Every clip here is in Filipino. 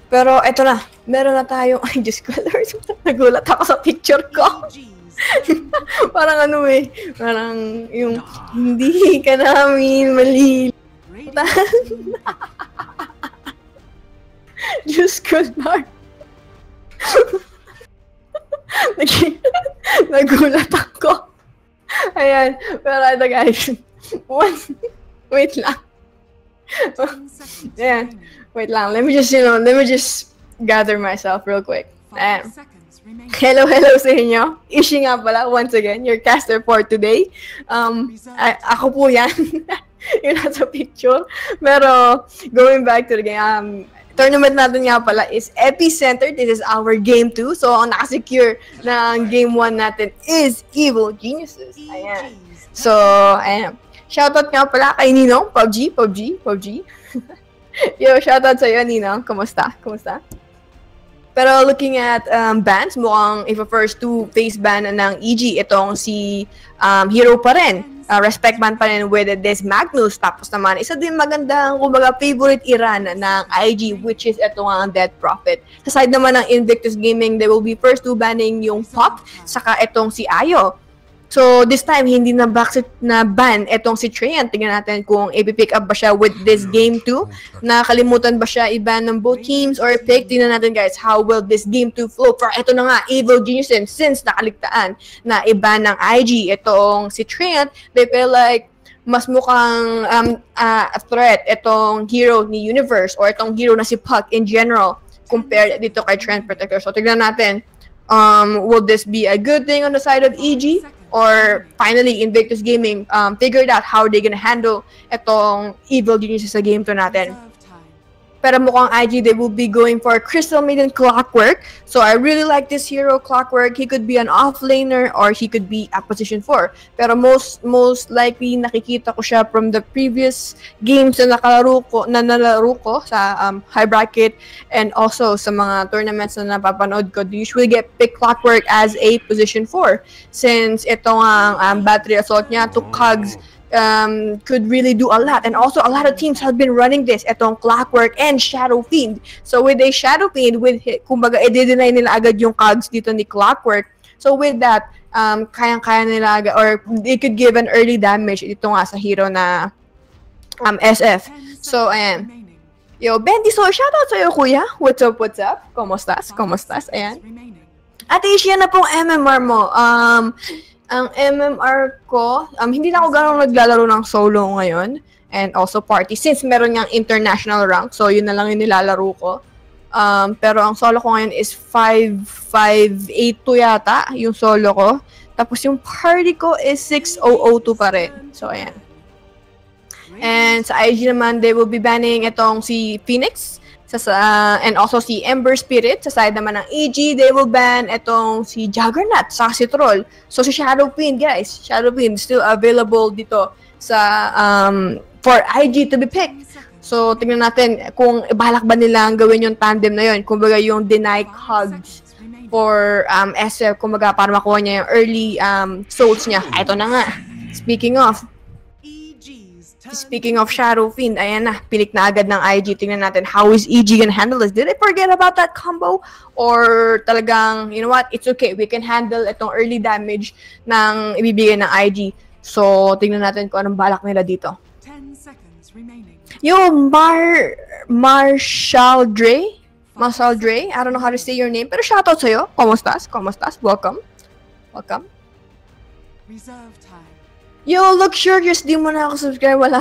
Pero eto na, meron na tayong, ay Diyos ko Lord, nagulat ako sa picture ko. Parang ano parang yung hindi ka namin malilimutan. Diyos ko Lord. Nagulat ako. Ayan, pero ito guys, wait lang. Ayan. Wait lang, let me just gather myself real quick. Hello sa inyo. Ishi nga pala, once again, your caster for today. Ako po yan. Yung nasa picture. Pero, going back to the game, tournament natin nga pala is Epicenter. This is our game 2. So, ang nakasecure ng game 1 natin is Evil Geniuses. Ayan. So, ayan. Shoutout nga pala kay Ninong, PUBG. Yo, shoutout sa'yo, Ninong. Kumusta? Pero looking at bans, mukhang if a first to face ban ng EG, itong si Hero pa rin. Respect ban pa rin with this Magnus. Tapos naman, isa din magandang, kumbaga, favorite Iran ng IG, which is ito ang Dead Prophet. Sa side naman ng Invictus Gaming, they will be first to banning yung Pop, saka itong si Ayo. So, this time, hindi na ban itong si Trayan. Tingnan natin kung i-pick up ba siya with this game 2. Nakalimutan ba siya i-ban ng both teams or pick? Tingnan natin guys, how will this game 2 flow? For ito na nga, Evil Geniuses, since nakaligtaan na i-ban ng IG itong si Trayan, they feel like mas mukhang a threat itong hero ni Universe or itong hero na si Puck in general compared dito kay Trend Protector. So, tignan natin, will this be a good thing on the side of EG? Or finally, Invictus Gaming figured out how they're gonna handle itong Evil Geniuses sa game 2 natin. Pero mukhang IG, they will be going for Crystal Maiden Clockwork. So I really like this hero, Clockwork. He could be an offlaner or he could be a position 4. Pero most likely, nakikita ko siya from the previous games na nalaro ko sa high bracket and also sa mga tournaments na napapanood ko. They usually get pick Clockwork as a position 4. Since itong battery assault niya to cogs could really do a lot, and also a lot of teams have been running this etong Clockwork and Shadow Fiend. So with a Shadow Fiend, with kumbaga i-deny nila agad yung cogs dito ni Clockwork. So with that, kayang-kaya nila agad, or they could give an early damage dito nga sa hero na SF. So ayan. Yo, Bendy, so shoutout sa'yo kuya. What's up? Komostas? Ayan. At Asia na pong MMR mo. Ang MMR ko, hindi na ako gano'ng naglalaro ng solo ngayon. And also party. Since meron ngang international rank, so yun na lang yung nilalaro ko. Pero ang solo ko ngayon is 5-5-8-2 yata, yung solo ko. Tapos yung party ko is 6-0-0-2 pa rin. So, ayan. And sa IG naman, they will be banning itong si Phoenix. And also si Ember Spirit. Sa side naman ng EG, they will ban itong si Juggernaut, sa si Troll. So si Shadow Fiend, guys. Shadow Fiend still available dito sa for IG to be picked. So tingnan natin kung balak ba nilang gawin yung tandem na yun. Kumbaga yung deny cogs for SF. Kumbaga para makuha niya yung early souls niya. Ito na nga. Speaking of Shadow Fiend, ayan na, pinik na agad ng IG. Tingnan natin, how is EG gonna handle this? Did I forget about that combo? Or talagang, you know what, it's okay. We can handle itong early damage ng ibibigay ng IG. So, tingnan natin kung anong balak nila dito. 10 seconds remaining. Yo, Marshall Dre? I don't know how to say your name. Pero shoutout sa'yo. Komostas? Welcome. Reserve time. Yo, luxurious, di mo na ako subscribe, wala.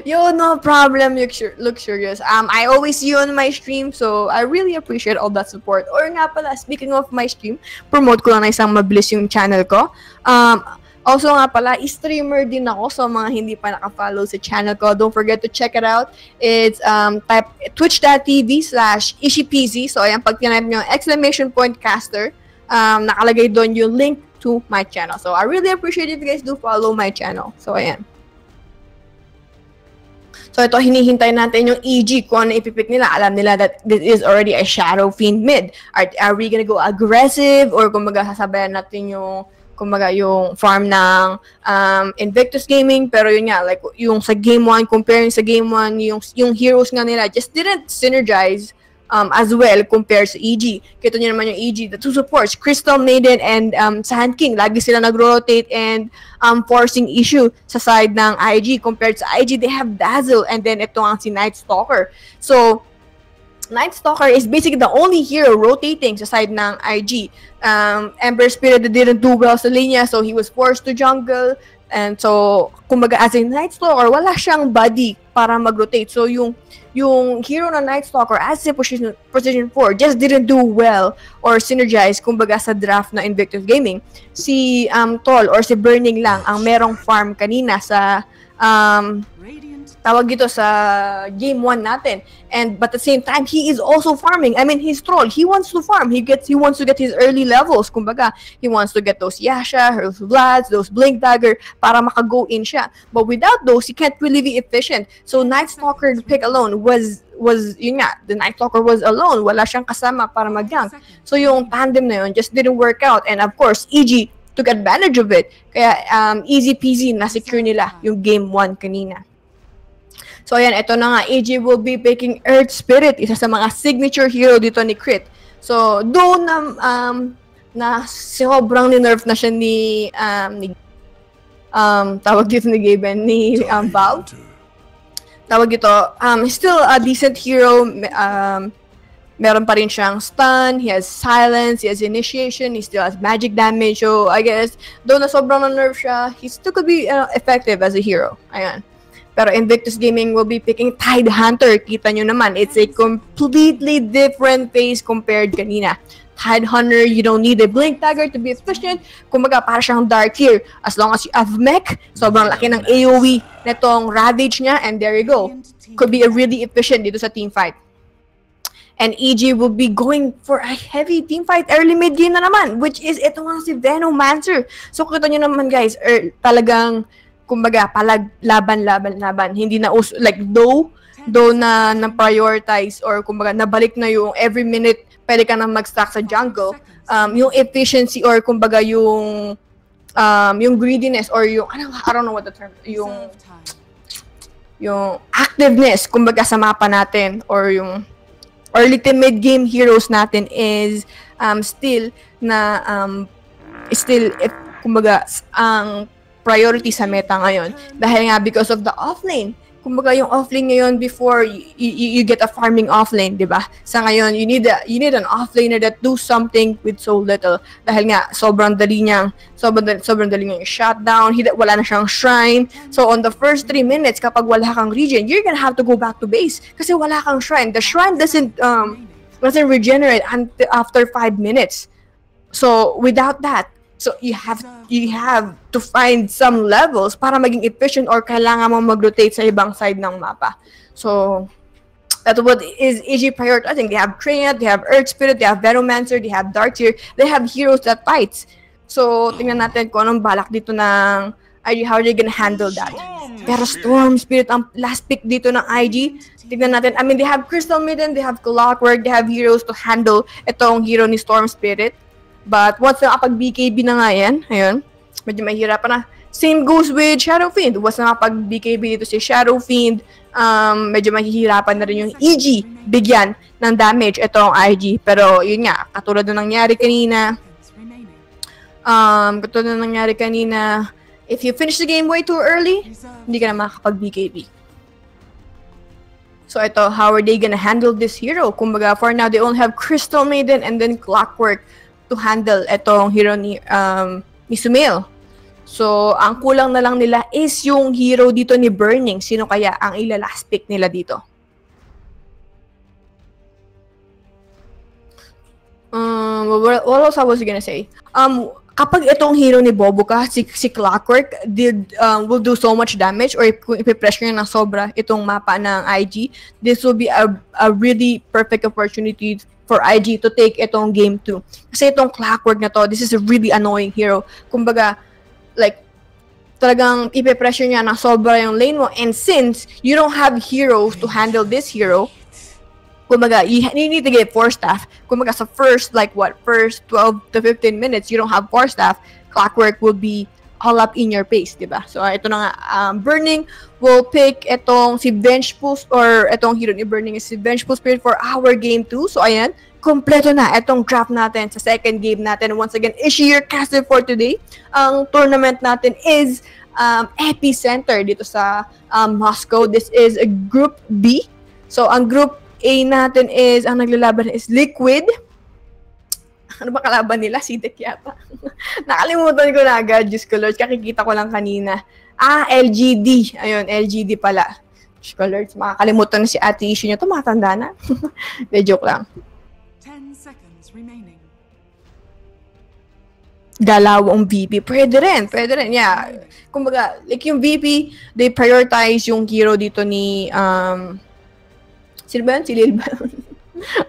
Yo, no problem, luxurious. I always see you on my stream, so I really appreciate all that support. Or nga pala, speaking of my stream, promote ko lang na isang mabilis yung channel ko. Also nga pala, streamer din ako, so mga hindi pa naka-follow sa channel ko, don't forget to check it out. It's type twitch.tv/ishipz. So ayan, pag tinatype nyo !caster, nakalagay doon yung link to my channel. So I really appreciate if you guys do follow my channel. So ayan. So ito, hinihintay natin yung EG kung ano ipipick nila. Alam nila that this is already a Shadow Fiend mid. Are we gonna go aggressive or kumbaga sasabayan natin yung kumbaga yung farm ng Invictus Gaming? Pero yun nga, like yung sa game 1, comparing sa game 1, yung heroes nga nila just didn't synergize as well compared sa EG. Kita nyo naman yung EG, the two supports, Crystal Maiden and Sand King, lagi sila nag-rotate and forcing issue sa side ng IG. Compared sa IG, they have Dazzle and then ito ang si Night Stalker. So, Night Stalker is basically the only hero rotating sa side ng IG. Ember Spirit didn't do well sa linya, so he was forced to jungle. And so, kumbaga as a Night Stalker, wala siyang body para mag-rotate. So, yung hero na Night Stalker as a position 4 just didn't do well or synergize kumbaga sa draft na Invictus Gaming. Si Tol or si Burning lang ang merong farm kanina sa tawag dito sa game 1 natin. But at the same time, he is also farming. I mean, he's troll. He wants to farm. He wants to get his early levels. Kumbaga, he wants to get those Yasha, those Vlads, those Blink Dagger para maka-go in siya. But without those, he can't really be efficient. So Night Stalker pick alone was yun nga, the Night Stalker was alone. Wala siyang kasama para mag-gank. So yung tandem na yun just didn't work out. And of course, EG took advantage of it. Kaya easy peasy na-secure nila yung game 1 kanina. So ayan, ito na nga, AG will be picking Earth Spirit, isa sa mga signature hero dito ni Crit. So, though na sobrang ni-nerf na siya ni tawag dito ni Gaben, ni Valve. Tawag dito, still a decent hero. Meron pa rin siyang stun, he has silence, he has initiation, he still has magic damage. So, I guess, though na sobrang na-nerf siya, he still could be effective as a hero. Ayan. Pero Invictus Gaming will be picking Tide Hunter. Kita nyo naman, it's a completely different phase compared kanina. Tide Hunter, you don't need a Blink Dagger to be efficient. Kumbaga, para siyang Dark Tier. As long as you have mech, sobrang laki ng AoE netong Ravage niya, and there you go. Could be a really efficient dito sa team fight. And EG will be going for a heavy team fight early mid game na naman, which is ito nga si Venomancer. So, kita nyo naman guys, talagang kumbaga, palag, laban. Hindi na uso, like, though na prioritize or kumbaga, nabalik na yung every minute, pwede ka na mag-stack sa jungle, yung efficiency or kumbaga, yung greediness or yung, I don't know what the term, yung activeness, kumbaga, sa mapa natin or yung early to mid-game heroes natin is kumbaga, ang priority sa meta ngayon. Dahil nga, because of the offlane. Kumbaga, yung offlane ngayon, before you get a farming offlane, di ba? Sa ngayon, you need an offlaner that do something with so little. Dahil nga, sobrang dali niyang shutdown, wala na siyang shrine. So, on the first 3 minutes, kapag wala kang regen, you're gonna have to go back to base. Kasi wala kang shrine. The shrine doesn't regenerate until after 5 minutes. So, without that, so you have to find some levels para maging efficient or kailangan mo mag-rotate sa ibang side ng mapa. So that's what is EG prioritizing. They have Treant, they have Earth Spirit, they have Venomancer, they have Dark Tier, they have heroes that fights. So tingnan natin kung anong balak dito ng IG, how are they gonna handle that. Pero Storm Spirit ang last pick dito ng IG. Tingnan natin, I mean, they have Crystal Maiden, they have Clockwork, they have heroes to handle itong hero ni Storm Spirit. But once nakapag-BKB na nga yan, ayun, medyo mahirapan na. Same goes with Shadow Fiend. Once nakapag-BKB dito si Shadow Fiend, medyo mahihirapan na rin yung EG bigyan ng damage itong IG. Pero yun nga, katulad na nangyari kanina, if you finish the game way too early, hindi ka na makakapag-BKB. So ito, how are they gonna handle this hero? Kumbaga, for now, they only have Crystal Maiden and then Clockwork to handle etong hero ni Sumail. So, ang kulang na lang nila is yung hero dito ni Burning. Sino kaya ang ila-last pick nila dito? What else I was gonna say? Kapag itong hero ni Bobuka, si Clockwork, will do so much damage or ipipressure niya ng sobra itong mapa ng IG, this will be a really perfect opportunity for IG to take itong game 2. Kasi itong Clockwork na to, this is a really annoying hero. Kumbaga, like, talagang ipe-pressure niya na sobra yung lane mo. And since you don't have heroes to handle this hero, kumbaga, you need to get 4 staff. Kumbaga, sa first 12 to 15 minutes, you don't have 4 staff, Clockwork will be all up in your face, diba? So, ito na nga, Burning will pick itong si Vengeful, or itong hero ni Burning is si Vengeful Spirit for our game 2. So, ayan, kompleto na itong draft natin sa second game natin. Once again, is she your caster for today? Ang tournament natin is Epicenter dito sa Moscow. This is a Group B. So, ang Group A natin is, ang naglalaban is Liquid. Ano ba kalaban nila? Sidek yata. Nakalimutan ko na agad, Diyos ko Lord. Kakikita ko lang kanina. LGD. Ayun, LGD pala. Diyos ko Lord, makakalimutan na si Ate Issue niya. Tumatanda na. De, joke lang. 10 seconds remaining. Galawang VP. Pwede rin. Yeah. Kumbaga, like yung VP, they prioritize yung hero dito ni, sino ba yun? Si Lil ba?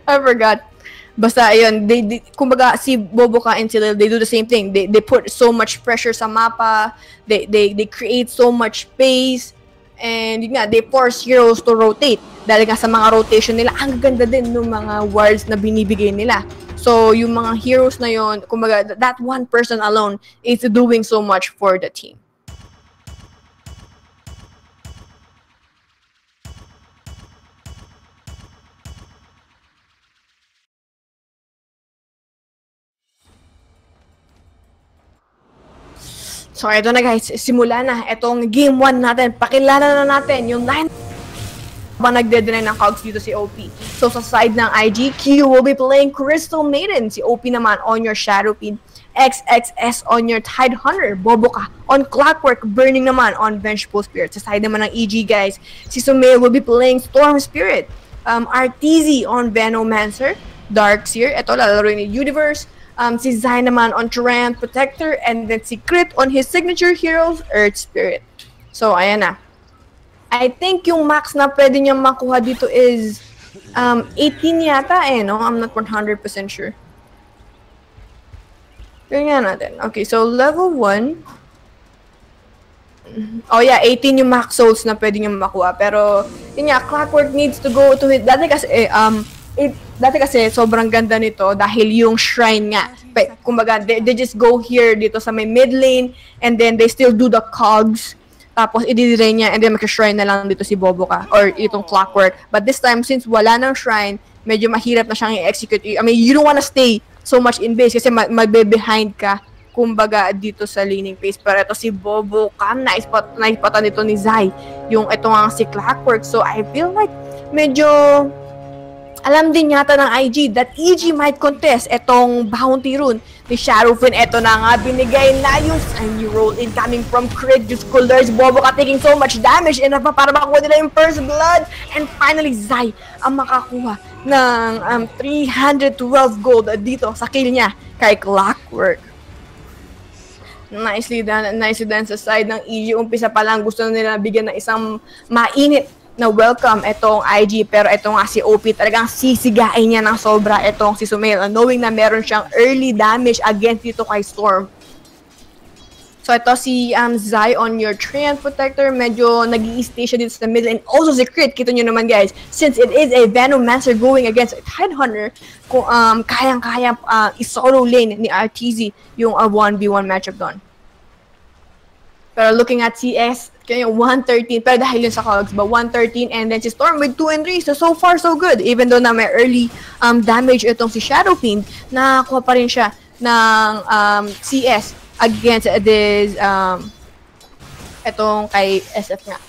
I forgot. Basta, ayun, kumbaga, si Boboka and si Lil, they do the same thing. They put so much pressure sa mapa. They create so much space. And yun nga, they force heroes to rotate. Dahil nga sa mga rotation nila, ang ganda din ng mga wards na binibigay nila. So, yung mga heroes na yun, kumbaga, that one person alone is doing so much for the team. So, ito na guys, simula na. Itong game 1 natin. Pakilala na natin yung line ba nagde-deny ng cogs dito si OP. So, sa side ng IG, Q will be playing Crystal Maiden. Si OP naman on your Shadow Fiend. XXS on your Tide Hunter. Boboka on Clockwork. Burning naman on Vengeful Spirit. Sa side naman ng EG guys, si Sumail will be playing Storm Spirit. RTZ on Venomancer. Darkseer. Ito, lalaroin ni Universe. Si Zai naman on Terran Protector, and then si Crit on his signature heroes, Earth Spirit. So, ayan na. I think yung max na pwede niyang makuha dito is 18 yata no? I'm not 100% sure. Tingnan natin. Okay, so level 1. Oh yeah, 18 yung max souls na pwede niyang makuha. Pero, yun nga, Clockwork needs to go to it. Dati kasi sobrang ganda nito dahil yung shrine nga. Kumbaga, they just go here dito sa may mid lane and then they still do the cogs. Tapos, i-delay niya and then mag-shrine na lang dito si Boboka or itong Clockwork. But this time, since wala ng shrine, medyo mahirap na siyang i-execute. I mean, you don't wanna stay so much in base kasi magbe-behind ka kumbaga dito sa laning phase. Pero ito si Boboka, naispatan nito ni Zai. Yung ito nga si Clockwork. So, I feel like medyo alam din yata ng IG that EG might contest etong bounty rune ni Sharufin. Eto na nga, binigay na yung shiny roll in coming from Crit. Just colors, Boboka taking so much damage enough para makuha nila yung first blood. And finally, Zai ang makakuha ng 312 gold dito sa kill niya kay Clockwork. Nicely done sa side ng EG. Umpisa pa lang gusto nila bigyan ng isang mainit na welcome itong IG, pero ito nga si OP talagang sisigain niya ng sobra itong si Sumail, knowing na meron siyang early damage against dito kay Storm. So ito si Zai on your Treant Protector, medyo nag-i-stay siya dito sa middle, and also si Crit, kita nyo naman guys, since it is a Venomancer going against a Tide Hunter, kung kayang-kayang i-solo lane ni RTZ yung 1v1 matchup doon. Pero looking at CS, kaya 113, pero dahil yun sa cogs, but 113, and then si Storm with 2 and 3, so far so good. Even though na may early damage itong si Shadow Fiend, nakakuha pa rin siya ng CS against this, itong kay SF nga.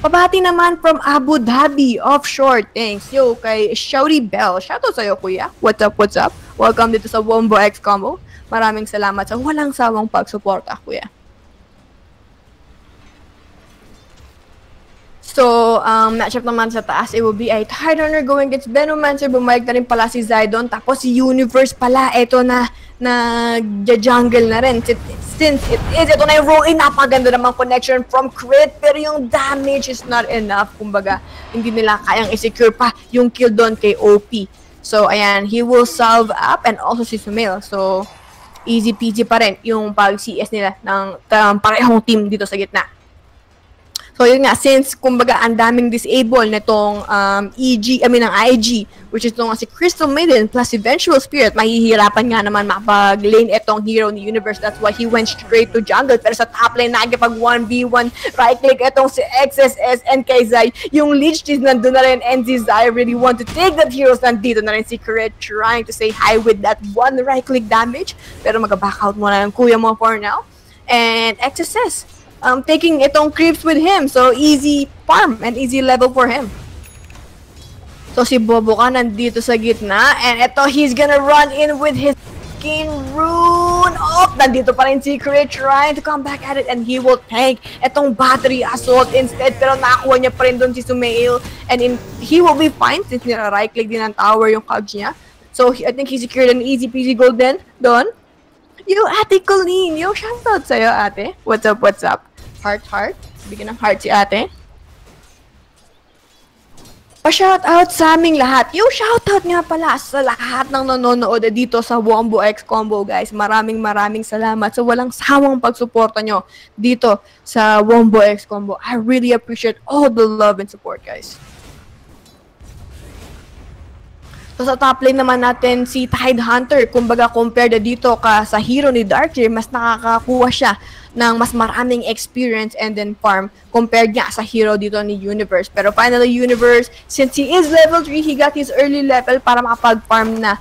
Pabati naman from Abu Dhabi, offshore, thanks. Yo, kay Shouty Bell, shoutout sa'yo kuya. What's up? Welcome dito sa Wombo X Combo. Maraming salamat sa walang sawang pagsuporta, kuya. So, matchup naman sa taas, it will be a Tide Hunter going against Venomancer. Bumalik na rin pala si Zydon. Tapos si Universe pala, ito na jungle na rin. Since ito na yung roll-in, napaganda namang connection from Crit. Pero yung damage is not enough. Kumbaga, hindi nila kayang i-secure pa yung kill doon kay OP. So, ayan, he will salve up and also si Sumail. So, easy peasy pa rin yung pag-CS nila ng parehong team dito sa gitna. So yun nga, since kumbaga ang daming disable nitong ng IG, which is itong si Crystal Maiden plus si Vengeful Spirit, mahihirapan nga naman makapag-lane itong hero ni Universe. That's why he went straight to jungle. Pero sa top lane, nakikipag 1v1, right-click itong si XSS and kay Zai. Yung Lich is nandun na rin, and si Zai really want to take that heroes. Nandito na rin si Corret trying to say hi with that one right-click damage. Pero mag-back out muna ng kuya mo for now. And XSS, taking itong creeps with him. So, easy farm and easy level for him. So, si Bobo ka nandito sa gitna. And ito, he's gonna run in with his fucking rune. Oh, nandito pa rin si Crit trying to come back at it. And he will tank itong battery assault instead. Pero nakakuha niya pa rin doon si Sumail. And he will be fine since nira-right-click din ang tower yung cogs niya. So, I think he secured an easy peasy gold then. Doon. Yo, Ate Colleen. Yo, shoutout sa'yo, ate. What's up, what's up? Heart. Bigyan ng heart si ate. Pa-shoutout sa aming lahat. Yo, shoutout nga pala sa lahat ng nanonood dito sa Wombo X Combo, guys. Maraming salamat sa walang sawang pagsuporta nyo dito sa Wombo X Combo. I really appreciate all the love and support, guys. So sa top lane naman natin si Tidehunter, kumbaga compared dito sa hero ni Darkseer, mas nakakakuha siya ng mas maraming experience and then farm compared niya sa hero dito ni Universe. Pero finally Universe, since he is level 3, he got his early level para makapag-farm na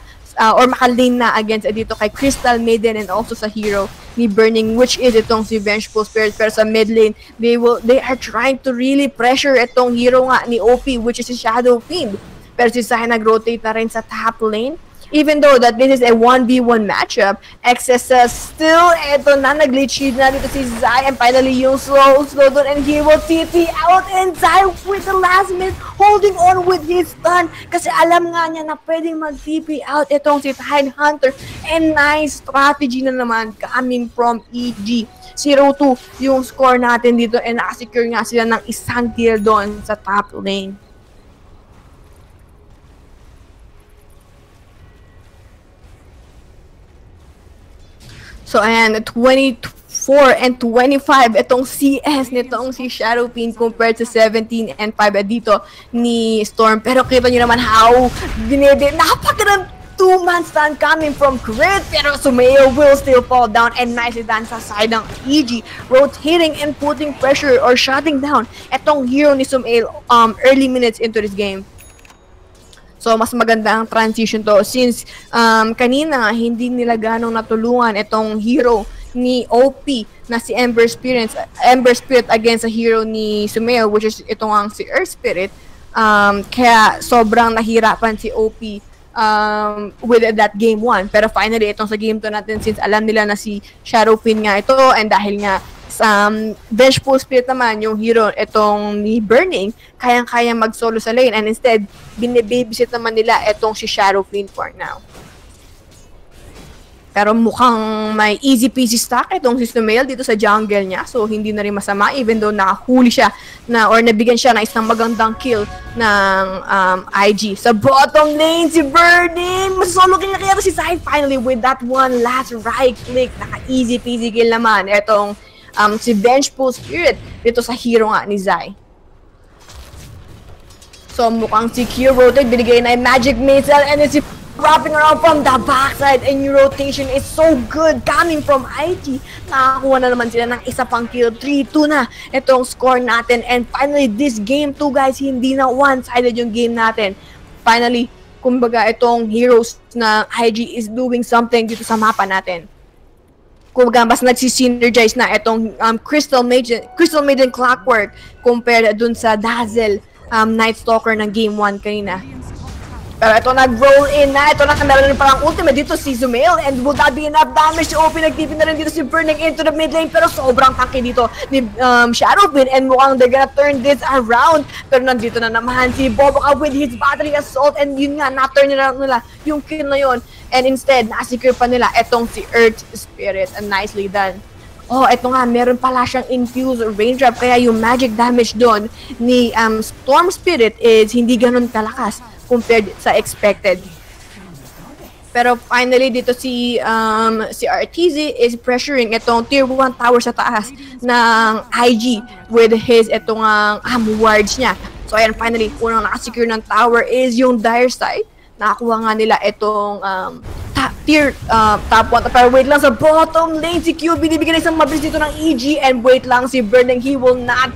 or makalane na against dito kay Crystal Maiden and also sa hero ni Burning, which is itong si Vengeful Spirit. Pero sa mid lane, they are trying to really pressure itong hero nga ni OP, which is si Shadow Fiend. Pero si Zai nag-rotate na rin sa top lane. Even though that this is a 1v1 matchup, XSS still, eto na, nag-glitch shield na dito si Zai. And finally, yung slow doon, and he will TP out. And Zai with the last minute, holding on with his stun. Kasi alam nga niya na pwedeng mag-TP out itong si Tidehunter. And nice strategy na naman coming from EG. 0-2 yung score natin dito. And nakasecure nga sila ng isang kill doon sa top lane. So, ayan, 24 and 25, itong CS nitong si Shadow Fiend compared to 17 and 5 dito ni Storm. Pero kita nyo naman how napakagandang 2-man stun coming from Crit, pero Sumail will still fall down, and nicely done sa side ng EG, rotating and putting pressure or shutting down itong hero ni Sumail early minutes into this game. So, mas maganda ang transition to since kanina hindi nila ganong natulungan itong hero ni OP na si Ember Spirit against sa hero ni Sumail, which is itong ang si Earth Spirit. Kaya sobrang nahirapan si OP with that game 1. Pero finally, itong sa game 2 natin, since alam nila na si Shadow Fiend nga ito, and dahil nga Vengeful Spirit naman, yung hero itong ni Burning, kayang-kayang mag-solo sa lane, and instead, binibabysit naman nila itong si Shadow Fiend for now. Pero mukhang may easy peasy stack itong si Sumail dito sa jungle niya, so hindi na rin masama, even though nakahuli siya or nabigyan siya ng isang magandang kill ng IG. Sa bottom lane, si Burning, masolo kaya si Zai finally with that one last right click, naka-easy peasy kill naman itong si Vengeful Spirit dito sa hero nga ni Zai. So mukhang si Q rotate, binigay na yung magic missile, and then si wrapping around from the backside, and yung rotation is so good coming from IG. Nakakuha na naman sila ng isa pang kill. 3-2 na itong score natin, and finally this game 2, guys, hindi na one-sided yung game natin. Finally, kumbaga itong heroes na IG is doing something dito sa mapa natin. Kumbaga, mas nagsisynergize na itong Crystal Maiden Clockwork compared dun sa Dazzle Night Stalker ng Game 1 kanina. Pero ito nag-roll in na. Ito na, meron rin parang ultimate dito si Sumail, and will that be enough damage? Si OP nag-TP na rin dito si Burning into the mid lane, pero sobrang tanky dito ni Shadow Fiend, and mukhang they're gonna turn this around. Pero nandito na naman si Boboka with his battery assault, and yun nga, na-turn nila yung kill na yun. And instead, na-secure pa nila itong si Earth Spirit, and nicely done. Oh, ito nga, meron pala siyang infused raindrop, kaya yung magic damage doon ni Storm Spirit is hindi ganun kalakas compared sa expected. Pero finally dito si RTZ is pressuring itong tier 1 tower sa taas ng IG with his itong wards niya. So ayan, finally unang nakasecure ng tower is yung dire side. Nakakuha nga nila itong top 1. Pero wait lang sa bottom lane, si Q binibigyan isang mabilis dito ng EG, and wait lang si Burning, he will not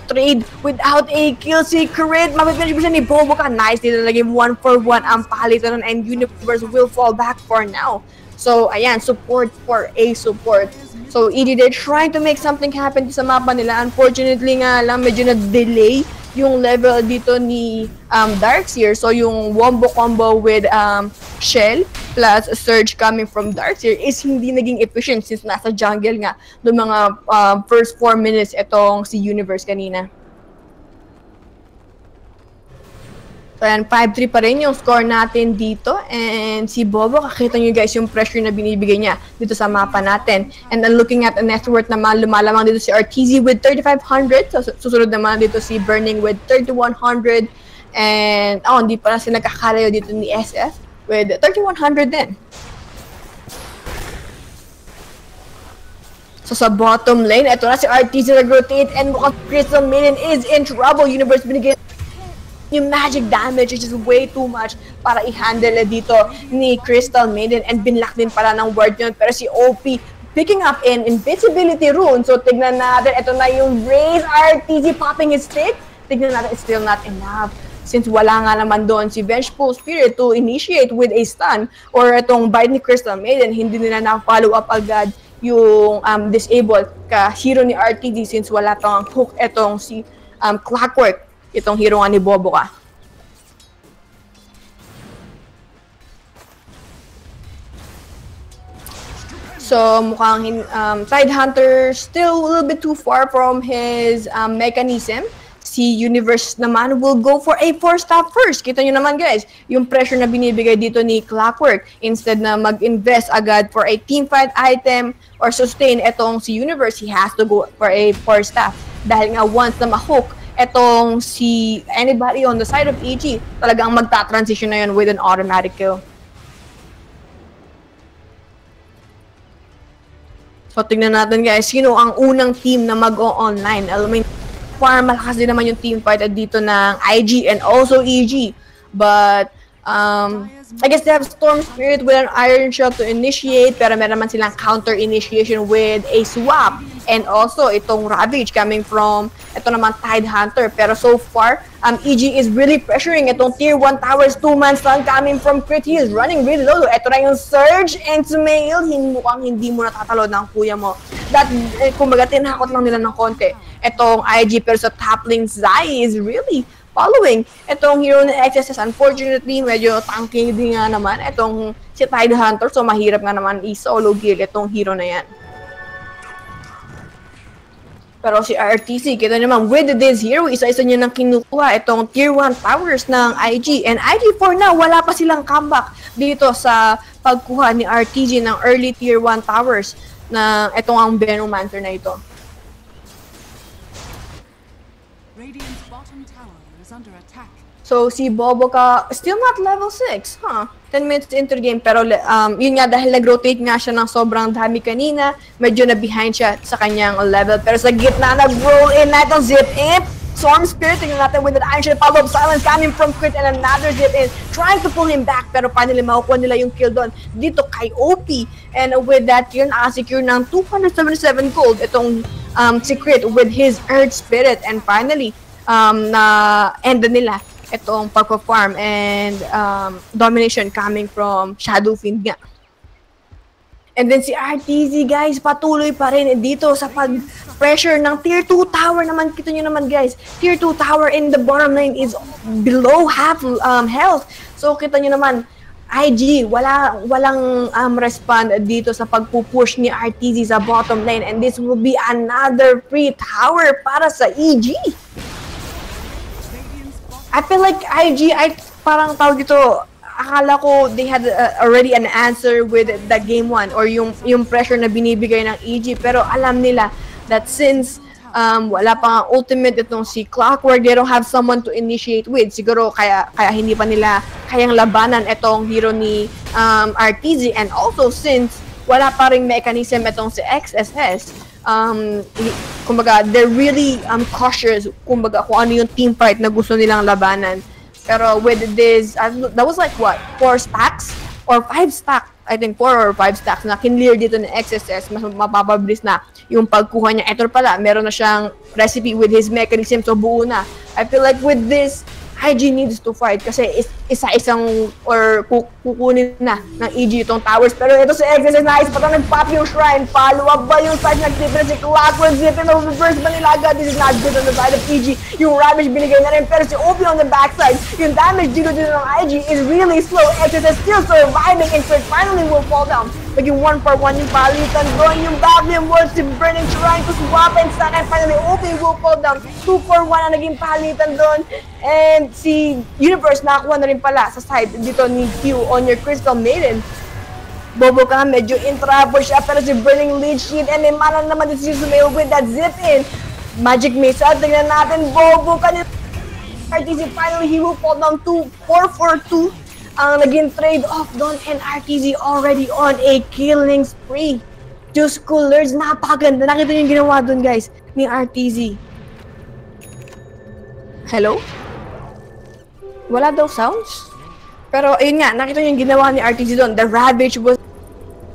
trade without a kill. Si Crit, mapipinish siya ni Bobo ka. Nice, dito naging 1-for-1 ang palitan, and Universe will fall back for now. So ayan, support for a support. So EG, they're trying to make something happen sa mapa nila. Unfortunately nga lang, medyo na-delay yung level dito ni Darkseer. So yung wombo combo with Shell plus Surge coming from Darkseer is hindi naging efficient since nasa jungle nga noong mga first 4 minutes itong si Universe kanina. So ayan, 5-3 pa rin yung score natin dito, and si Bobo, kakita nyo guys yung pressure na binibigay niya dito sa mapa natin. And then looking at the net worth naman, lumalamang dito si RTZ with 3,500, so susunod naman dito si Burning with 3,100, and hindi pa sila nagkakalayo dito ni SF with 3,100 din. So sa bottom lane, ito na si RTZ nag-rotate, and mukhang Crystal Maiden is in trouble. Universe binigay yung magic damage, which is way too much para i-handle dito ni Crystal Maiden, and binlock din pala ng ward yun. Pero si OP picking up in invisibility rune. So tignan natin, ito na yung raise, RTZ popping his stick. Tignan natin, it's still not enough. Since wala nga naman doon si Vengeful Spirit to initiate with a stun, or itong bite ni Crystal Maiden, hindi nila na-follow up agad yung disabled ka hero ni RTZ since wala tong hook itong si Clockwork, itong hero nga ni Bobo ka. So mukhang Tidehunter still a little bit too far from his mechanism. Si Universe naman will go for a 4-stop first. Kita nyo naman guys, yung pressure na binibigay dito ni Clockwork. Instead na mag-invest agad for a teamfight item or sustain etong si Universe, he has to go for a 4-stop. Dahil nga once na ma-hook etong si anybody on the side of EG, talagang magta-transition na yun with an automatic kill. So tingnan natin guys, sino ang unang team na mag-o-online. Alam mo, parang malakas din naman yung team fight dito ng IG and also EG. But I guess they have Storm Spirit with an Iron Shell to initiate, pero meron naman silang counter initiation with a swap. And also itong Ravage coming from ito naman Tidehunter. Pero so far, EG is really pressuring itong tier 1 towers, 2-man stun coming from Crit. He is running really low. Ito na yung Surge and Sumail. Mukhang hindi mo natatalo ng kuya mo. That, kumbaga, tinakot lang nila ng konti itong IG, pero sa top lane, Zai is really following itong hero na XSS. Unfortunately, medyo tanking din nga naman itong si Tidehunter, so mahirap nga naman i-solo kill itong hero na yan. Pero si RTC, kita naman, with this hero, isa-isa niya nang kinukuha itong tier 1 towers ng IG. And IG for now, wala pa silang comeback dito sa pagkuha ni RTG ng early tier 1 towers na itong ang Venomancer na ito. So si Bobo ka, still not level 6, huh? 10 minutes into the game, pero yun nga, dahil nag-rotate nga siya ng sobrang dami kanina, medyo na-behind siya sa kanyang level. Pero sa gitna, nag-roll in na itong zip in. Storm Spirit, tingnan natin with an Iron Shell, follow-up silence coming from Crit, and another zip in, trying to pull him back, pero finally makukuha nila yung kill doon dito kay OP. And with that kill, nakasecure ng 277 gold itong si Crit with his Earth Spirit. And finally, na-end nila itong pagpa-farm and domination coming from Shadowfiend nga. And then si RTZ guys, patuloy pa rin dito sa pag-pressure ng tier 2 tower naman. Kita nyo naman guys, tier 2 tower in the bottom lane is below half health. So kita nyo naman, IG, walang respond dito sa pagpupush ni RTZ sa bottom lane, and this will be another free tower para sa EG. I feel like IG, parang tawag dito, akala ko they had already an answer with the game 1 or yung pressure na binibigay ng EG, pero alam nila that since Wala pa nga ultimate itong si Clockwork. They don't have someone to initiate with. Siguro kaya hindi pa nila kayang labanan itong hero ni RTZ. And also since wala pa ring mechanism itong si XSS, kumbaga they're really cautious kumbaga kung ano yung team fight na gusto nilang labanan. Pero with this, that was like what? 4 stacks? Or 5 stacks? I think 4 or 5 stacks na kinlear dito ng XSS, mas mapapabilis na yung pagkuha niya. Ito pala, meron na siyang recipe with his mechanism, so buo na. I feel like with this, IG needs to fight kasi isa-isang or kukunin na ng EG itong towers. Pero ito si XSS, nice pa ito nag-pop yung shrine. Follow up ba yung side nag-tip na si Clockwork? Zipin na reverse ba nila agad? This is not good on the side of EG. Yung Ravage binigay na rin, pero si OP on the backside, yung damage dito ng IG is really slow. XSS still surviving and finally will fall down. Naging 1-for-1 yung palitan doon. Yung Backline was si Burning trying to swap and stack and finally OP will fall down. 2-for-1 ang naging palitan doon. And si Universe nakakuha na rin pala sa side dito ni Q on your Crystal Maiden. Bobo ka, medyo in-trouble siya, pero si Burning Lead Shield and may mana naman din si Sumayo with that zip-in. Magic Missile, tignan natin, Bobo ka. RTZ finally, he will fall down to 4-4-2. Ang naging trade-off doon and RTZ already on a killing spree. Diyos ko, Lords, napakaganda. Nakita niyo yung ginawa doon, guys, ni RTZ. Hello? Wala daw sounds? Pero ayun nga, nakita niyo yung ginawa ni RTZ doon. The Ravage was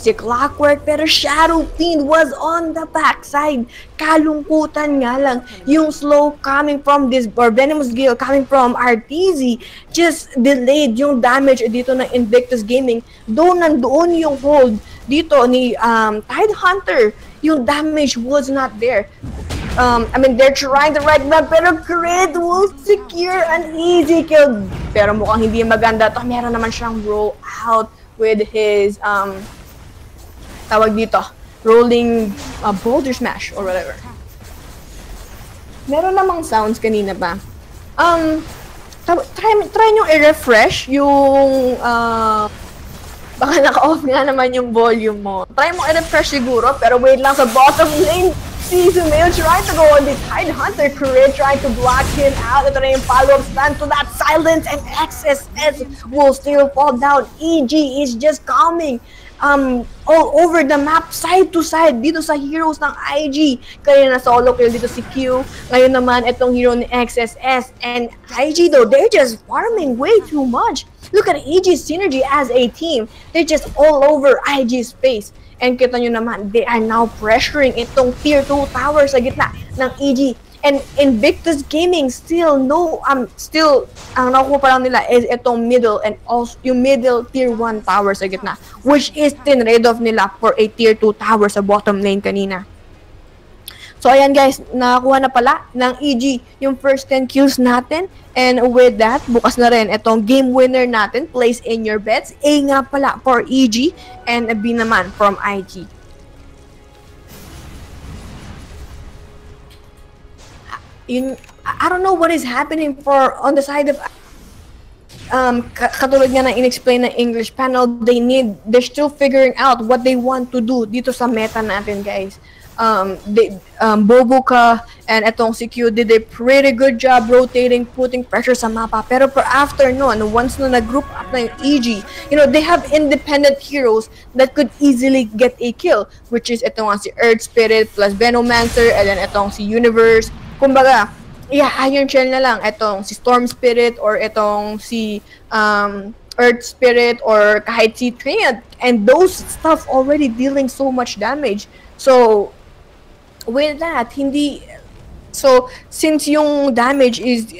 si Clockwork, pero Shadow Fiend was on the backside. Kalungkutan nga lang. Yung slow coming from this, or Venomous Gale coming from RTZ, just delayed yung damage dito ng Invictus Gaming. Doon nandoon yung hold dito ni Tide Hunter. Yung damage was not there. I mean, they're trying to right back, pero Crit will secure an easy kill. Pero mukhang hindi maganda to. Meron naman siyang roll out with his tawag dito, rolling boulder smash or whatever. Meron namang sounds kanina ba? Try nyo i-refresh yung baka naka-off nga naman yung volume mo. Try mo i-refresh siguro, pero wait lang sa bottom lane. Si Sumail trying to go on this Tide Hunter career, trying to block him out. Ito na yung follow-up stand to that silence, and XSS will still fall down. EG is just coming all over the map, side to side, dito sa heroes ng IG. Kaya na solo kill dito si Q. Ngayon naman, itong hero ni XSS. And IG though, they're just farming way too much. Look at EG's synergy as a team. They're just all over IG's space. And kita nyo naman, they are now pressuring itong tier 2 tower sa gitna ng EG. And Invictus Gaming still ang nakuha pa lang nila is itong middle and also yung middle tier 1 tower sa gitna, which is tinrade off nila for a tier 2 tower sa bottom lane kanina. So ayan guys, nakakuha na pala ng EG yung first 10 kills natin. And with that, bukas na rin itong game winner natin. Place in your bets. A nga pala for EG and B naman from IG. I don't know what is happening for on the side of katulad nga na in-explain ng English panel, they're still figuring out what they want to do dito sa meta natin, guys. Bobuka and etong si Q did a pretty good job rotating, putting pressure sa mapa. Pero for after nun, once na nag-group up na yung EG, you know, they have independent heroes that could easily get a kill, which is etong si Earth Spirit plus Venomancer, and then etong si Universe. Kumbaga, iron shell na lang etong si Storm Spirit or etong si Earth Spirit or kahit si Triad, and those stuff already dealing so much damage. So with that, since yung damage is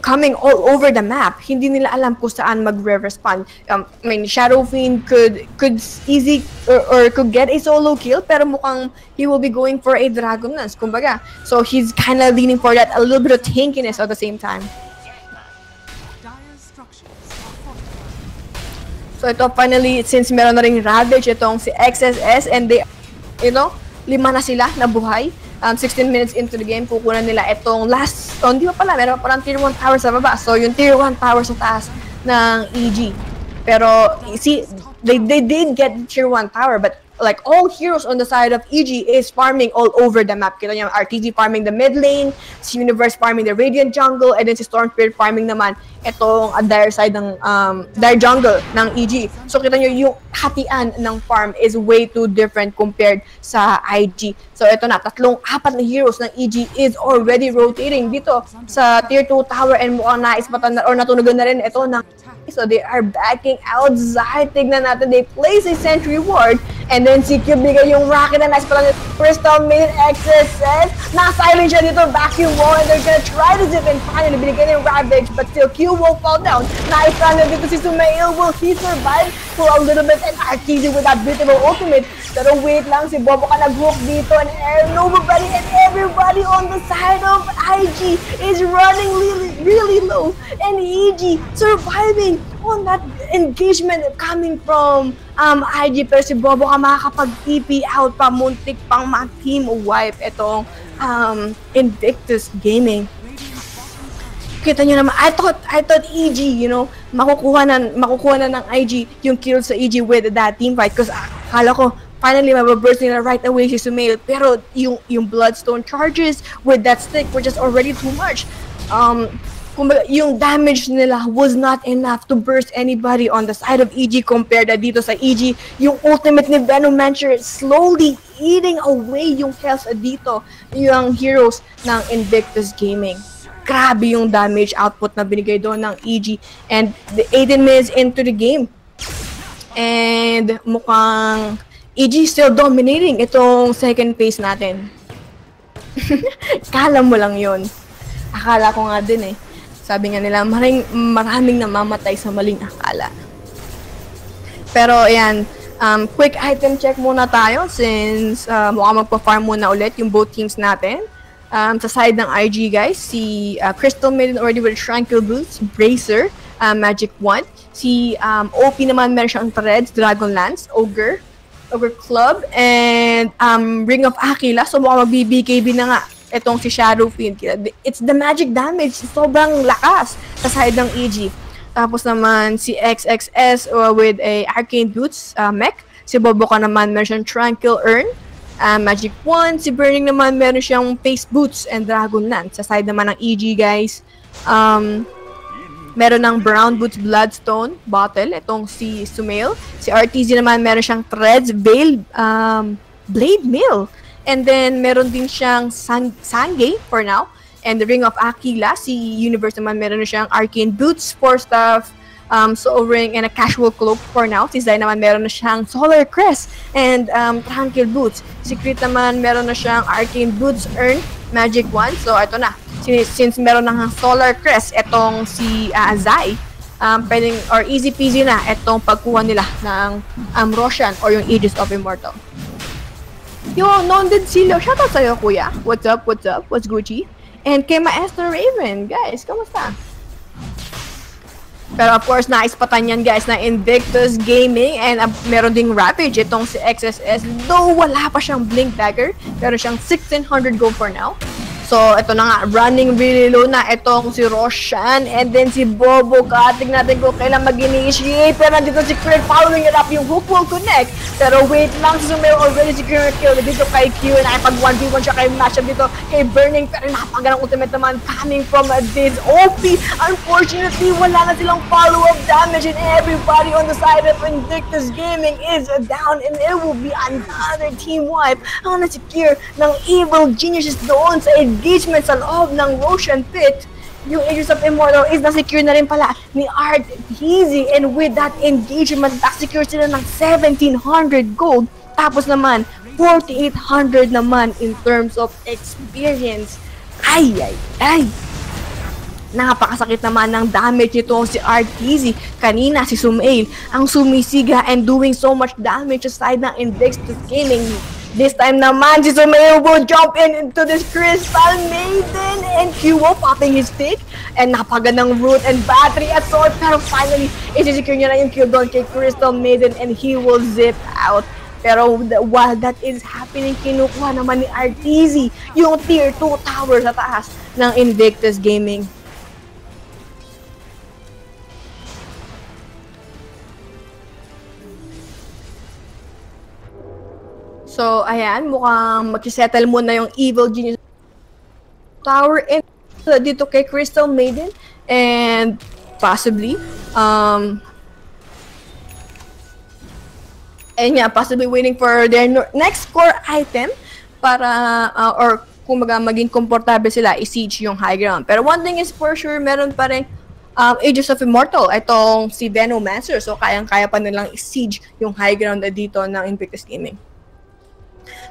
coming all over the map, hindi nila alam kung saan magre-respond. I mean, Shadow Fiend could easy or could get a solo kill, pero mukhang he will be going for a Dragon Lance, kumbaga. So he's kind of leaning for that, a little bit of tankiness at the same time. So ito finally, since meron na ring Ravage itong si XSS, and they, you know, 5 na sila na buhay. 16 minutes into the game, kukunan nila itong last, hindi pa pala, meron pa parang tier 1 tower sa baba. So yung tier 1 tower sa taas ng EG. Pero, see, they did get tier 1 tower, but like all heroes on the side of EG is farming all over the map. Kita nyo, RTG farming the mid lane, si Universe farming the Radiant jungle, and then si Storm Spirit farming naman itong dire side ng dire jungle ng EG. So kita nyo yung hatian ng farm is way too different compared sa IG. So ito na, apat na heroes ng EG is already rotating dito sa tier 2 tower, and mukhang naispatan na or natunugan na rin ito ng so they are backing outside. Tignan natin, they place a sentry ward, and then si Q bigay yung rocket na naispatan ng Crystal Maiden XSS. Na-silent siya dito, vacuum wall, and they're gonna try to zip, and finally binigay yung Ravage, but still Q won't fall down. Naispatan dito si Sumail, will he survive for a little bit, and RTG with that beautiful ultimate. Pero wait lang, si Bobo ka nag-hook dito, and nobody and everybody on the side of IG is running really low, and EG surviving on that engagement coming from IG. Pero si Bobo ka makakapag-TP out pa, muntik pang ma-team wipe itong Invictus Gaming. Kita nyo naman, I thought EG, you know, makukuha na ng IG yung kill sa EG with that team fight, because akala ko finally mababurst nila right away si Sumail, pero yung Bloodstone charges with that stick were just already too much. Kumbaga, yung damage nila was not enough to burst anybody on the side of EG compared na dito sa EG. Yung ultimate ni Venomancer slowly eating away yung health dito yung heroes ng Invictus Gaming. Grabe yung damage output na binigay doon ng EG, and the 18 minutes into the game, and mukhang EG still dominating itong second phase natin. Kala mo lang yun. Akala ko nga din eh. Sabi nga nila, maraming namamatay sa maling akala. Pero ayan, quick item check muna tayo since mukhang magpa-farm muna ulit yung both teams natin. Sa side ng IG guys, si Crystal Maiden already with Tranquil Boots, Bracer, Magic Wand. Si OP naman meron siyang Threads, Dragonlance, Ogre Club, and Ring of Aquila. So mukhang mag-BKB na nga itong si Shadow Fiend. It's the magic damage, sobrang lakas sa side ng EG. Tapos naman si XXS with a Arcane Boots mech. Si Boboka naman meron siyang Tranquil Urn, Magic Wand. Si Burning naman meron siyang Face Boots and Dragonlance. Sa side naman ng EG guys, meron ng Brown Boots Bloodstone Bottle, itong si Sumail. Si RTZ naman meron siyang Threads, Veil, Blade Mill. And then meron din siyang Sangay for now. And the Ring of Aquila. Si Universe naman meron siyang Arcane Boots, Force Staff, Soul Ring, and a Casual Cloak for now. Si Zai naman meron na siyang Solar Crest and Tranquil Boots. Si Crit naman meron na siyang Arcane Boots, Earn, Magic Wand. So ito na. Since meron ng Solar Crest itong si Zai, pwedeng or easy peasy na itong pagkuha nila ng Roshan or yung Aegis of Immortal. Yo, Nonded Silo, shoutout sa'yo kuya. What's up? What's Gucci? And kay Maestro Raven, guys, kamusta? Pero of course, naispatan yan guys na Invictus Gaming, and meron ding Ravage itong si XSS. Though wala pa siyang Blink Dagger, pero siyang 1600 gold for now. So, ito na nga, running really low na itong si Roshan, and then si Bobo ka. Tignan natin kung kailan mag-initiate. Pero nandito si Crit, following it up, yung hook will connect. Pero wait lang, si Sumail already secured kill dito kay Q, and nakipag 1v1 siya kay matchup dito kay Burning. Pero napagandang ultimate naman coming from this OP. Unfortunately, wala na silang follow-up damage, and everybody on the side of Invictus Gaming is down, and it will be another team wipe ang na-secure ng Evil Geniuses doon sa engagement sa loob ng Roshan Pit. Yung Aegis of Immortal is na-secure na rin pala ni Art Easy, and with that engagement, na-secure sila ng 1700 gold. Tapos naman, 4800 naman in terms of experience. Ay! Napakasakit naman ng damage nito si Art Easy. Kanina si Sumail ang sumisiga and doing so much damage aside ng Invictus Gaming. This time naman, si Sumail will jump into this Crystal Maiden, and Q-O popping his stick, and napagandang root and battery assault, pero finally, isi-secure niya na yung kill doon kay Crystal Maiden, and he will zip out. Pero while that is happening, kinukuha naman ni RTZ yung tier 2 tower sa taas ng Invictus Gaming. So, ayan, mukhang mag-settle muna yung Evil Genius Tower in dito kay Crystal Maiden. And possibly, and yeah, possibly waiting for their next core item para, or kumbaga maging komportable sila, i-siege yung high ground. Pero one thing is for sure, meron pa rin Aegis of Immortal, itong si Venomancer. So, kayang-kaya pa nilang i-siege yung high ground dito ng Invictus Gaming.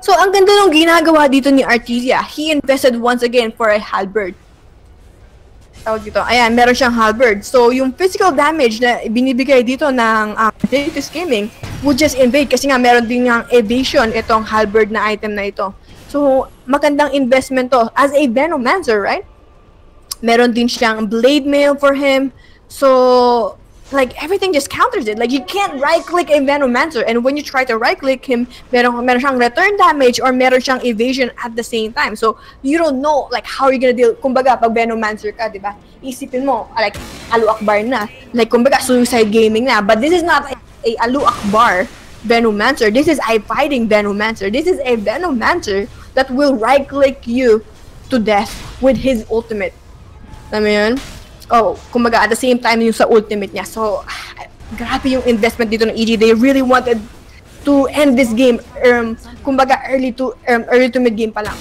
So, ang ganda ng ginagawa dito ni Artesia. He invested once again for a halberd. Tawag dito. Ayan, meron siyang halberd. So, yung physical damage na binibigay dito ng Invictus Gaming would just invade kasi nga meron din ng evasion itong halberd na item na ito. So, magandang investment to as a Venomancer, right? Meron din siyang blade mail for him. So, like, everything just counters it. Like, you can't right-click a Venomancer, and when you try to right-click him, meron siyang return damage or meron siyang evasion at the same time. So, you don't know, like, how you're gonna deal. Kumbaga, pag Venomancer ka, diba? Isipin mo, like, Alu Akbar na. Like, kumbaga, suicide gaming na. But this is not a Alu Akbar Venomancer. This is a fighting Venomancer. This is a Venomancer that will right-click you to death with his ultimate. Alam mo yun? Oh, kumbaga at the same time yung sa ultimate niya. So, grabe yung investment dito ng EG. They really wanted to end this game kumbaga early to mid game pa lang.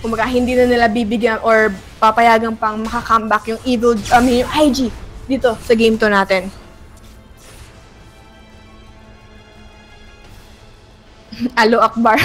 Kumbaga hindi na nila bibigyan or papayagan pang maka-comeback yung yung IG dito sa game to natin. Alo Akbar.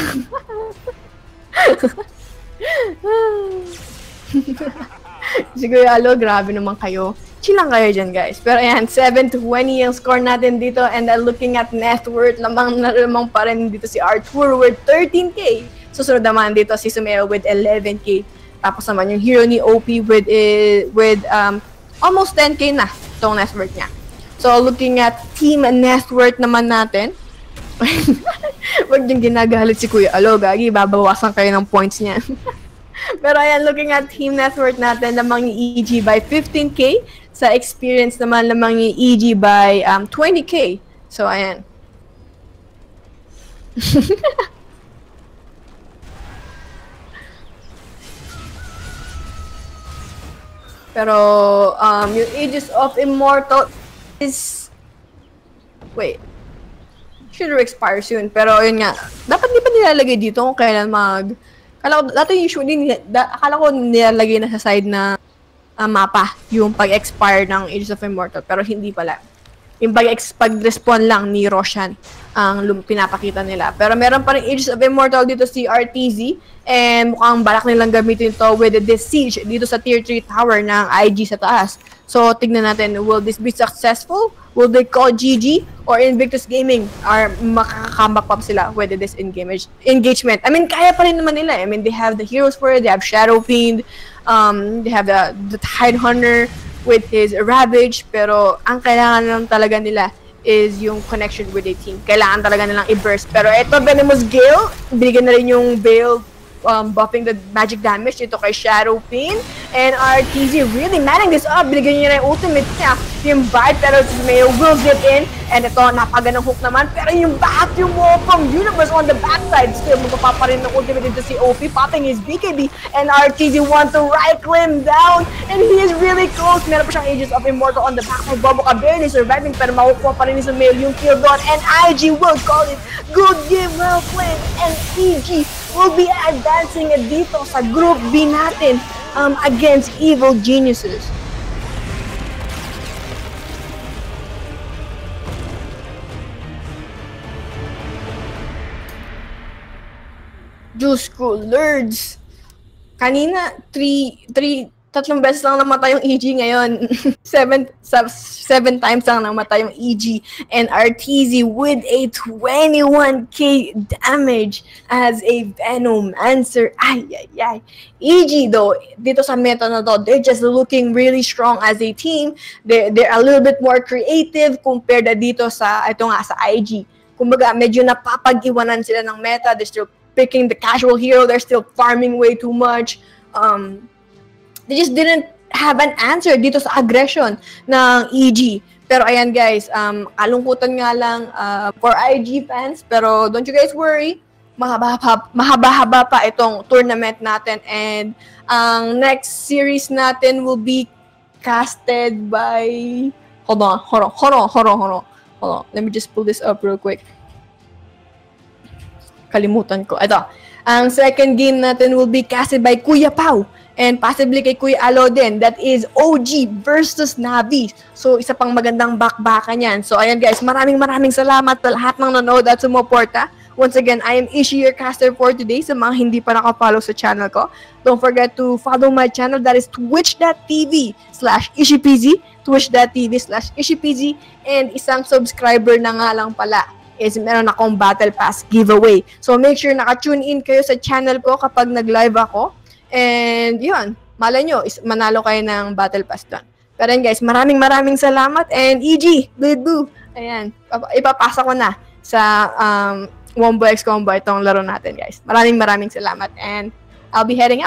Siguro, alo, grabe naman kayo. Chill lang kayo dyan, guys. Pero ayan, 7-20 yung score natin dito. And looking at net worth, lamang pa rin dito si Arthur with 13k. Susunod naman dito si Sumeo with 11k. Tapos naman yung hero ni OP with almost 10k na itong net worth niya. So, looking at team net worth naman natin. Wag yung ginagalit si Kuya Alo, gagi, babawasan kayo ng points niya. Pero ayan, looking at team net worth natin, lamang ni EG by 15k. Sa experience naman, lamang ni EG by 20k. So, ayan. Pero, yung Aegis of Immortal is... Wait. Should expire soon. Pero, yun nga. Dapat di pa nilalagay dito kung kailan akala ko nilalagay na sa side na mapa yung pag-expire ng Aegis of Immortal. Pero hindi pala. Yung pag-respawn lang ni Roshan ang pinapakita nila. Pero meron pa rin Aegis of Immortal dito si RTZ. And mukhang balak nilang gamitin ito with this siege dito sa tier 3 tower ng IG sa taas. So, tignan natin, will this be successful? Will they call GG? Or Invictus Gaming are makakakambak pa sila with this engagement? I mean, kaya pa rin naman nila. I mean, they have the heroes for it. They have Shadow Fiend. They have the Tide Hunter with his Ravage. Pero, ang kailangan lang talaga nila is yung connection with a team. Kailangan talaga nilang i-burst. Pero ito, Venomous Gale, bigyan na rin yung Veil buffing the magic damage dito kay Shadow Fiend. And RTZ really manning this up. Binigyan niya na yung ultimate niya. Yung bite, pero si Mayo will get in. And ito, napagandang hook naman. Pero yung vacuum wall from Universe on the backside. Still, magpapapa rin ng ultimate dito si OP, popping his BKB. And RTZ want to right climb down. And he is really close. Meron pa siyang Aegis of Immortal on the backside. Bobo ka barely surviving, pero makukuha pa rin ni Mayo yung kill doon. And IG will call it good game, well played. And EG will be advancing dito sa Group B natin against Evil Geniuses. Diyos ko, Lords! Kanina, tatlong beses lang namatay yung EG ngayon. seven times lang namatay yung EG. And RTZ with a 21k damage as a Venomancer. Ay. EG though, dito sa meta na to, they're just looking really strong as a team. They're a little bit more creative compared na dito sa IG. Kumbaga, medyo napapag-iwanan sila ng meta. They're still picking the casual hero. They're still farming way too much. They just didn't have an answer dito sa aggression ng EG. Pero ayan guys, kalungkutan nga lang for IG fans. Pero don't you guys worry. Mahaba-haba pa itong tournament natin. And ang next series natin will be casted by... Hold on. Let me just pull this up real quick. Kalimutan ko. Ito. Ang second game natin will be casted by Kuya Pau. And possibly kay Kuya Alo din. That is OG versus Navi. So, isa pang magandang bakbakan yan. So, ayan guys, maraming salamat sa lahat ng nanood at sumuporta. Once again, I am Ishi, your caster for today. Sa mga hindi pa nakapollow sa channel ko, don't forget to follow my channel. That is twitch.tv/ishipz, twitch.tv/ishipz. And isang subscriber na nga lang pala is meron akong Battle Pass giveaway. So, make sure naka-tune in kayo sa channel ko kapag nag-live ako. And yun, malay nyo, manalo kayo ng Battle Pass doon. Pero yun guys, maraming salamat. And EG, boo. Ayan, ipapasa ko na sa Wombo X Combo itong laro natin guys. Maraming salamat. And I'll be heading out.